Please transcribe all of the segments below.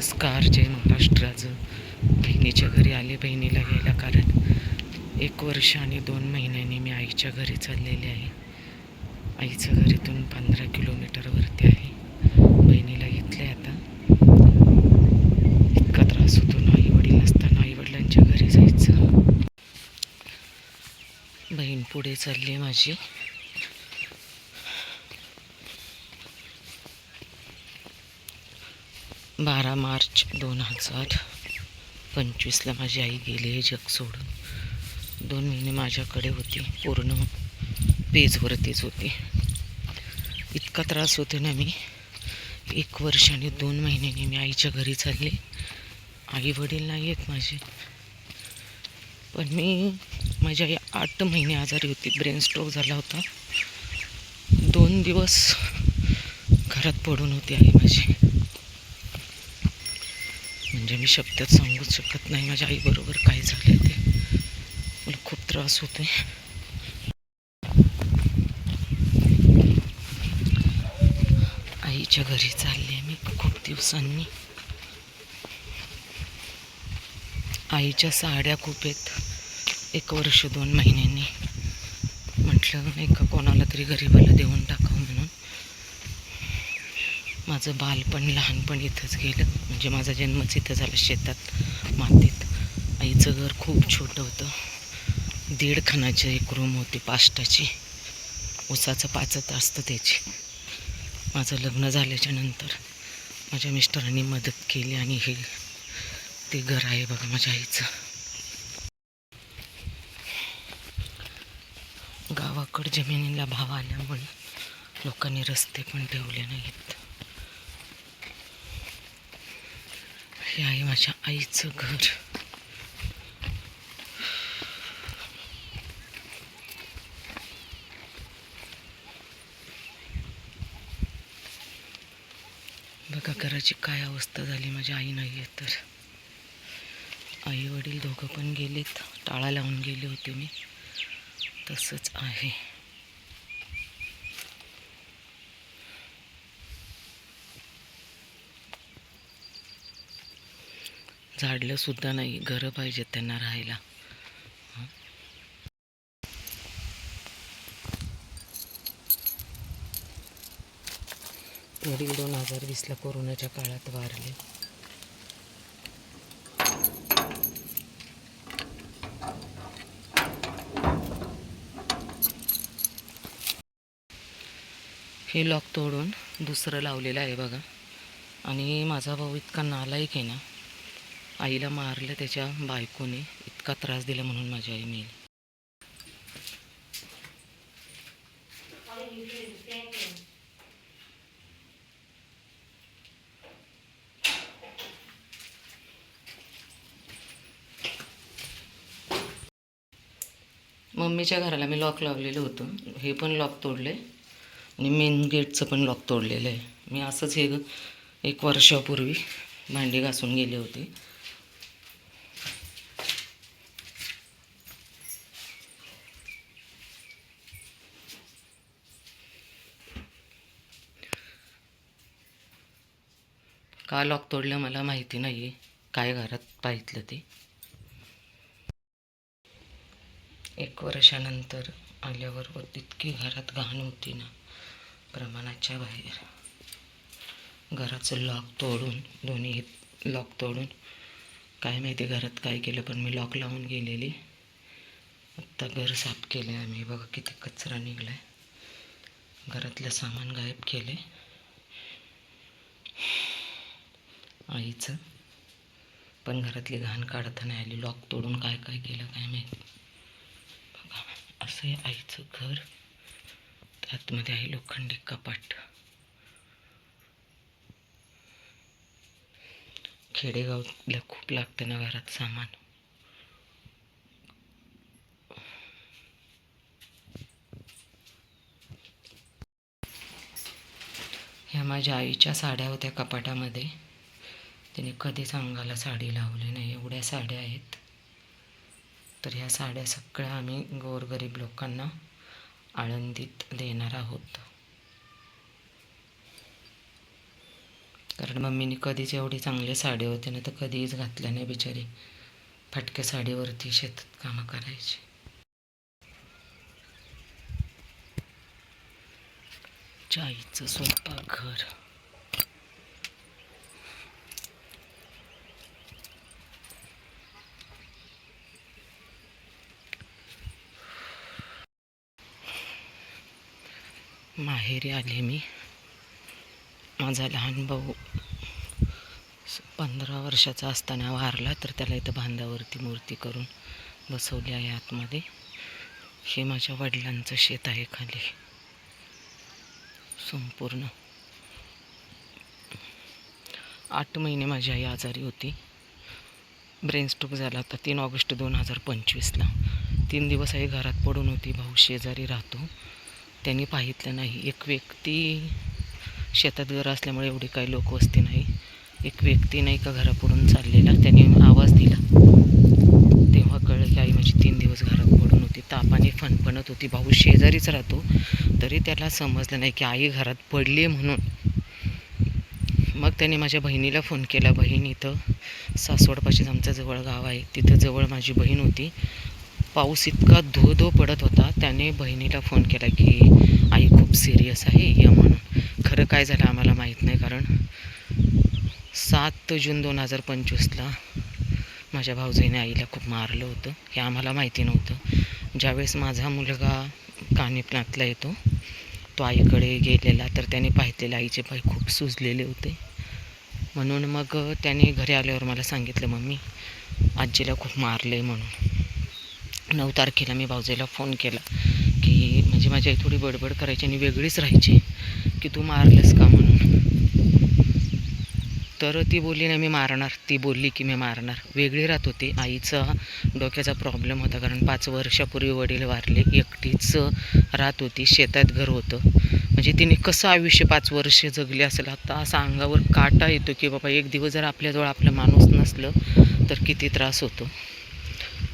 नमस्कार, जय महाराष्ट्राचं. बहिणीच्या घरी आले बहिणीला घ्यायला, कारण 1 वर्ष आणि 2 महिन्यांनी मी आईच्या घरी चाललेले आहे. आईचं घरीतून 15 किलोमीटरवरती आहे. बहिणीला घेतले आता. इतका त्रास होतो ना, आई वडील नसताना आई वडिलांच्या घरी जायचं. बहीण पुढे चालली आहे माझी. बारा मार्च 2025ला माझी आई गेली आहे जग सोडून. 2 महिने माझ्याकडे होती, पूर्ण पेजवरतीच होती. इतका त्रास होतो ना, मी 1 वर्ष आणि 2 महिन्यांनी मी आईच्या घरी चालले. आई वडील नाही आहेत माझे, पण माझी आई 8 महिने आजारी होती. ब्रेन स्ट्रोक झाला होता. 2 दिवस घरात पडून होती आई माझी. म्हणजे मी शब्दात सांगूच शकत नाही माझ्या आईबरोबर काय झालं ते. मला खूप त्रास होतोय. आईच्या घरी चालले मी खूप दिवसांनी. आईच्या साड्या खूप आहेत. 1 वर्ष 2 महिन्यांनी म्हटलं नाही का, कोणाला तरी गरीबाला देऊन टाकावं म्हणून. माझं बालपण लहानपण इथंच गेलं. म्हणजे माझा जन्मच इथं झाला, शेतात मातीत. आईचं घर खूप छोटं होतं. 1.5 खणाची एक रूम होती, पाष्टाची. उसाचं पाचत असतं त्याची. माझं लग्न झाल्याच्या नंतर माझ्या मिस्टरांनी मदत केली आणि हे ते घर आहे बघा माझ्या आईचं. गावाकडं जमिनीला भाव आल्यामुळे लोकांनी रस्ते पण ठेवले नाहीत. हे आहे माझ्या आईचं घर. बघा घराची काय अवस्था झाली. माझी आई नाही आहे तर. आई वडील दोघं पण गेलेत. टाळा लावून गेले होते मी. तसंच आहे. झाडलं सुद्धा नाही. घरं पाहिजेत त्यांना राहायला. वडील 2020ला कोरोनाच्या काळात वारले. हे लॉक तोडून दुसरं लावलेलं आहे बघा. आणि माझा भाऊ इतका नालायक आहे ना, आईला मारलं त्याच्या बायकोने. इतका त्रास दिला म्हणून माझी आई मेली. मम्मीच्या घराला मी लॉक लावलेलं होतं. हे पण लॉक तोडले आणि मेन गेटचं पण लॉक तोडलेलं आहे. मी असंच हे 1 वर्षापूर्वी भांडी घासून गेले होते. का लॉक तोडलं मला माहिती नाही आहे. काय घरात पाहितलं ते. 1 वर्षानंतर आल्यावर इतकी घरात घाण होती ना, प्रमाणाच्या बाहेर. घराचं लॉक तोडून, दोन्ही लॉक तोडून, काय माहिती घरात काय केलं, पण मी लॉक लावून गेलेली. आत्ता घर साफ केलं आहे आम्ही. बघा किती कचरा निघला आहे. घरातलं सामान गायब केले. आईचं पण घरातली घाण काढता नाही आली. लॉक तोडून काय काय केलं काय माहिती. बघा असं आहे आईचं घर. आतमध्ये आहे लोखंडी कपाट. खेडेगावला खूप लागतं ना घरात सामान. ह्या माझ्या आईच्या साड्या होत्या कपाटामध्ये. तिने कधीच अंगाला साडी लावली नाही. एवढ्या साड्या आहेत. तर ह्या साड्या सगळ्या आम्ही गोरगरीब लोकांना आळंदीत देणार आहोत. कारण मम्मीने कधीच एवढी चांगली साडी होती ना तर कधीच घातल्या नाही बिचारी. फाटक्या साडीवरती शेतात कामं करायची. चाईचं स्वयंपाकघर. माहेरी आले मी. माझा लहान भाऊ 15 वर्षाचा असताना वारला, तर त्याला इथं बांधावरती मूर्ती करून बसवली आहे आतमध्ये. हे माझ्या वडिलांचं शेत आहे खाली संपूर्ण. 8 महिने माझी आई आजारी होती. ब्रेन स्ट्रोक झाला होता 3 ऑगस्ट 2025ला. 3 दिवस आई घरात पडून होती. भाऊ शेजारी राहतो, त्यांनी पाहितलं नाही. एक व्यक्ती, शेतात घर असल्यामुळे एवढी काही लोकवस्ती नाही, एक व्यक्ती नाही का घरापुढून चाललेला, त्याने आवाज दिला. तेव्हा कळलं की आई माझी 3 दिवस घरात पडून होती. तापाने फणफणत होती. भाऊ शेजारीच राहतो, तरी त्याला समजलं नाही की आई घरात पडली म्हणून. मग त्याने माझ्या बहिणीला फोन केला. बहीण इथं सासवडपाशीच आमचं जवळ गाव आहे, तिथं जवळ माझी बहीण होती. पाऊस इतका धो पडत होता. त्याने बहिणीला फोन केला की आई खूप सिरियस आहे, ये म्हणून. खरं काय झालं आम्हाला माहीत नाही, कारण 7 जून 2025ला माझ्या भाऊजाईने आईला खूप मारलं होतं. हे आम्हाला माहिती नव्हतं. ज्यावेळेस माझा मुलगा कानिपनाथला येतो, तो आईकडे गेलेला, तर त्याने पाहिलेलं आईचे पाय खूप सुजलेले होते. म्हणून मग त्याने घरी आल्यावर मला सांगितलं, मम्मी आजीला खूप मारलं आहे म्हणून. 9 तारखेला मी भाऊजाईला फोन केला की म्हणजे माझी आई थोडी बडबड करायची आणि वेगळीच राहायची की तू मारलंस का म्हणून. तर ती बोलली नाही मी मारणार, ती बोलली की मी मारणार. वेगळी राहत होती. आईचा डोक्याचा प्रॉब्लेम होता, कारण 5 वर्षापूर्वी वडील वारले. एकटीच राहत होती, शेतात घर होतं. म्हणजे तिने कसं आयुष्य 5 वर्ष जगली असेल. आता असा अंगावर काटा येतो की बाबा एक दिवस जर आपल्याजवळ आपलं माणूस नसलं तर किती त्रास होतो.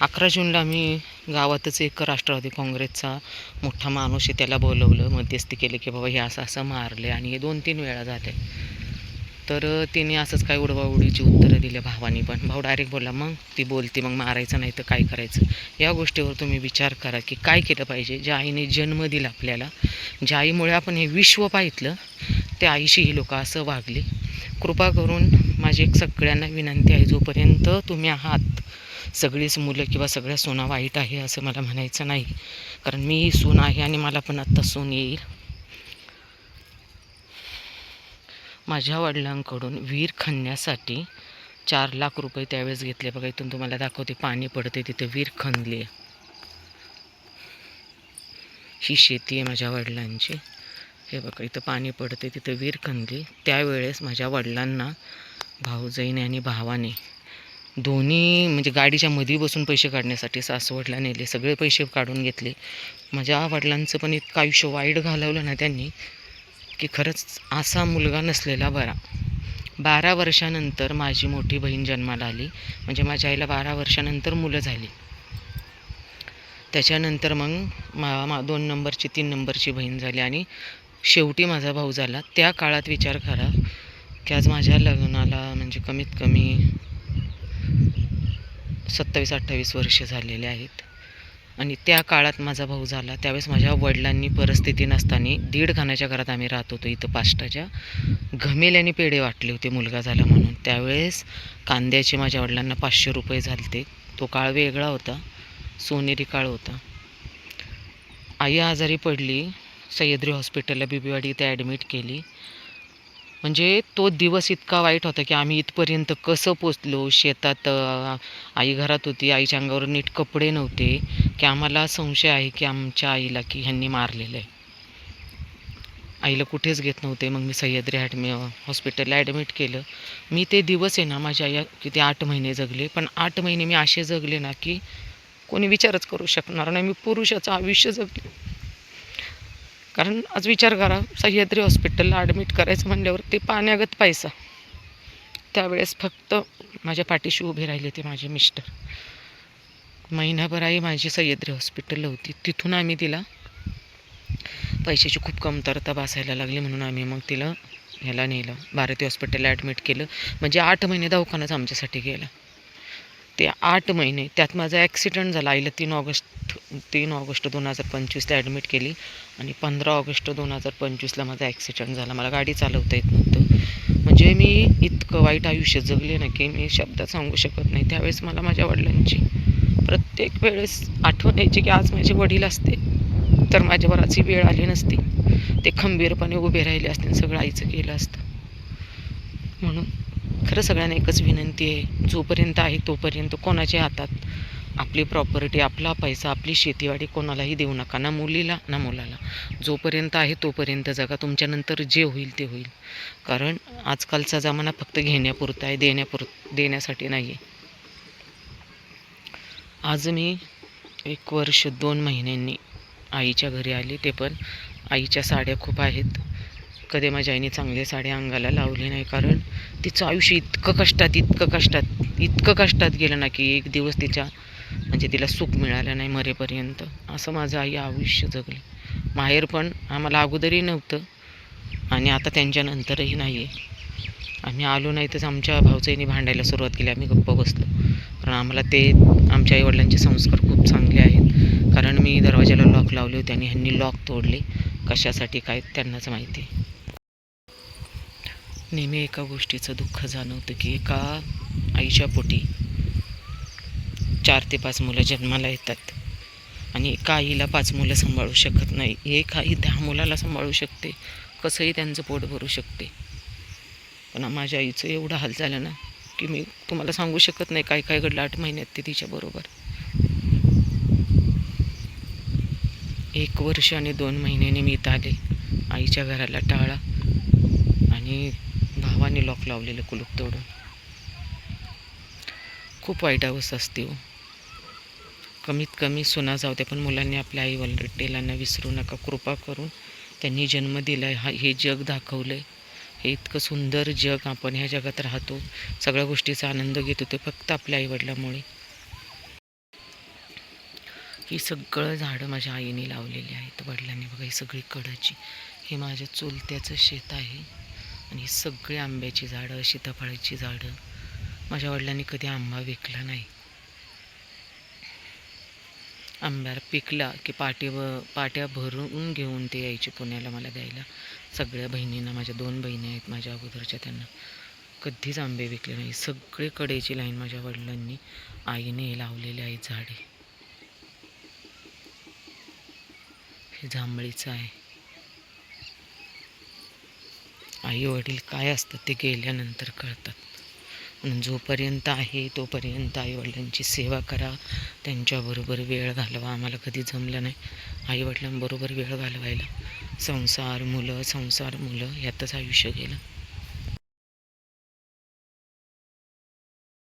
11 जूनला आम्ही गावातच एक राष्ट्रवादी काँग्रेसचा मोठा माणूस आहे, त्याला बोलवलं, मध्यस्थी केली की बाबा हे असं असं मारले, आणि हे 2-3 वेळा झाले. तर तिने असंच काय उडवाउडीची उत्तरं दिल्या भावानी पण. भाऊ डायरेक्ट बोलला, मग ती बोलते मग मारायचं नाही तर काय करायचं. या गोष्टीवर तुम्ही विचार करा की काय केलं पाहिजे. ज्या आईने जन्म दिला आपल्याला, ज्या आईमुळे आपण हे विश्व पाहितलं, त्या आईशी ही लोक असं वागली. कृपा करून माझी एक सगळ्यांना विनंती आहे, जोपर्यंत तुम्ही आहात, सगळीच मुलं किंवा सगळ्या सुना वाईट आहे असं मला म्हणायचं नाही, कारण मी सून आहे आणि मला पण आत्ता सून येईल. माझ्या वडिलांकडून विहीर खणण्यासाठी 4 लाख रुपये त्यावेळेस घेतले. बघा इथून तुम्हाला दाखवते, पाणी पडते तिथे विहीर खणली आहे. ही शेती आहे माझ्या वडिलांची. हे बघा इथं पाणी पडते तिथं विहीर खणली. त्यावेळेस माझ्या वडिलांना भाऊजाईने आणि भावाने दोन्ही म्हणजे गाडीच्या मध्ये बसून पैसे काढण्यासाठी सासवडला नेले. सगळे पैसे काढून घेतले. माझ्या वडिलांचं पण इतकं आयुष्य वाईट घालवलं ना त्यांनी की खरंच असा मुलगा नसलेला बरा. 12 वर्षानंतर माझी मोठी बहीण जन्माला आली. म्हणजे माझ्या आईला 12 वर्षानंतर मुलं झाली. त्याच्यानंतर मग 2 नंबरची 3 नंबरची बहीण झाली आणि शेवटी माझा भाऊ झाला. त्या काळात विचार करा की आज माझ्या लग्नाला म्हणजे कमीत कमी 27-28 वर्ष झालेले आहेत. आणि त्या काळात माझा भाऊ झाला. त्यावेळेस माझ्या वडिलांनी परिस्थिती नसताना 1.5 खानाच्या घरात आम्ही राहत होतो इथं पाष्टाच्या. घमेल्याने पेढे वाटले होते मुलगा झाला म्हणून. त्यावेळेस कांद्याचे माझ्या वडिलांना 500 रुपये झालते. तो काळ वेगळा होता, सोनेरी काळ होता. आई आजारी पडली, सह्याद्री हॉस्पिटलला बीबीवाडी इथे ॲडमिट केली. म्हणजे तो दिवस इतका वाईट होता की आम्ही इथपर्यंत कसं पोचलो. शेतात आई घरात होती, आईच्या अंगावर नीट कपडे नव्हते, की आम्हाला संशय आहे की आमच्या आईला की ह्यांनी मारलेलं आहे. आईला कुठेच घेत नव्हते. मग मी सह्याद्री हॉस्पिटलला ॲडमिट केलं. मी ते दिवस आहे ना, माझी आई किती 8 महिने जगले. पण 8 महिने मी असे जगले ना की कोणी विचारच करू शकणार नाही. मी पुरुषाचं आयुष्य जगले. कारण आज विचार करा, सह्याद्री हॉस्पिटलला ॲडमिट करायचं म्हणल्यावर ते पाण्यागत पैसा. त्यावेळेस फक्त माझ्या पाठीशी उभे राहिले ते माझे मिस्टर. महिनाभर आई माझी सह्याद्री हॉस्पिटलला होती. तिथून आम्ही तिला पैशाची खूप कमतरता भासायला लागली, म्हणून आम्ही मग तिला ह्याला नेलं, भारती हॉस्पिटलला ॲडमिट केलं. म्हणजे 8 महिने दवाखानाच आमच्यासाठी गेला. ते 8 महिने त्यात माझा ॲक्सिडेंट झाला. आईला 3 ऑगस्ट 2025ला ॲडमिट केली आणि 15 ऑगस्ट 2025ला माझा ॲक्सिडेंट झाला. मला गाडी चालवता येत नव्हतं. म्हणजे मी इतकं वाईट आयुष्य जगले ना की मी शब्दात सांगू शकत नाही. त्यावेळेस मला माझ्या वडिलांची प्रत्येक वेळेस आठवण यायची की आज माझे वडील असते तर माझ्यावर अशी वेळ आली नसती. ते खंबीरपणे उभे राहिले असते आणि सगळं आईचं केलं असतं. म्हणून खरं सगळ्यांना एकच विनंती आहे, जोपर्यंत आहे तोपर्यंत कोणाच्या हातात आपली प्रॉपर्टी, आपला पैसा, आपली शेतीवाडी कोणालाही देऊ नका, ना मुलीला ना मुलाला. जोपर्यंत आहे तोपर्यंत जगा. तुमच्यानंतर जे होईल ते होईल. कारण आजकालचा जमाना फक्त घेण्यापुरता आहे, देण्यासाठी नाही आहे. आज मी 1 वर्ष 2 महिन्यांनी आईच्या घरी आली. ते पण आईच्या साड्या खूप आहेत. कधी माझ्या आईने चांगल्या साड्या अंगाला लावली नाही. कारण तिचं आयुष्य इतकं कष्टात गेलं ना की एक दिवस म्हणजे तिला सुख मिळालं नाही मरेपर्यंत. असं माझं आई आयुष्य जगली. माहेर पण आम्हाला अगोदरही नव्हतं आणि आता त्यांच्यानंतरही नाही आहे. आम्ही आलो नाही तर आमच्या भाऊजाईने भांडायला सुरुवात केली. आम्ही गप्प बसलो. कारण आम्हाला आमच्या आईवडिलांचे संस्कार खूप चांगले आहेत. कारण मी दरवाजाला लॉक लावले होते आणि ह्यांनी लॉक तोडले. कशासाठी काय त्यांनाच माहिती. नेहमी एका गोष्टीचं दुःख जाणवतं की एका आईच्या पोटी 4 ते 5 मुलं जन्माला येतात आणि एका आईला 5 मुलं सांभाळू शकत नाही. एक आई 10 मुलाला सांभाळू शकते, कसंही त्यांचं पोट भरू शकते. पण माझ्या आईचं एवढं हाल झालं ना की मी तुम्हाला सांगू शकत नाही काय काय घडलं 8 महिन्यात ते तिच्याबरोबर. 1 वर्ष आणि 2 महिन्याने मी इथं आले. आईच्या घराला टाळा आणि भावाने लॉक लावलेलं कुलूप तोडून. खूप वाईट अवस्था असते हो. कमीत कमी सुना जाऊ द्या, पण मुलांनी आपल्या आई वडिलांना विसरू नका. कृपा करून त्यांनी जन्म दिला आहे, हे जग दाखवलं आहे. हे इतकं सुंदर जग, आपण ह्या जगात राहतो, सगळ्या गोष्टीचा आनंद घेतो ते फक्त आपल्या आईवडिलांमुळे. ही सगळं झाडं माझ्या आईने लावलेली आहेत, वडिलांनी. बघा ही सगळी कडाची. हे माझ्या चुलत्याचं शेत आहे आणि ही सगळी आंब्याची झाडं, सीताफळाची झाडं. माझ्या वडिलांनी कधी आंबा विकला नाही. आंब्याला पिकला की पाट्या भरून घेऊन ते यायचे पुण्याला मला द्यायला. सगळ्या बहिणींना, माझ्या 2 बहिणी आहेत माझ्या अगोदरच्या, त्यांना कधीच आंबे विकले नाही. सगळे कडेची लाईन माझ्या वडिलांनी, आईने लावलेले आहेत झाडे. हे जांभळीचं आहे. आई वडील काय असतात ते गेल्यानंतर कळतात. म्हणून जोपर्यंत आहे तोपर्यंत आईवडिलांची सेवा करा, त्यांच्याबरोबर वेळ घालवा. आम्हाला कधी जमलं नाही आईवडिलांबरोबर वेळ घालवायला. संसार मुलं यातच आयुष्य गेलं.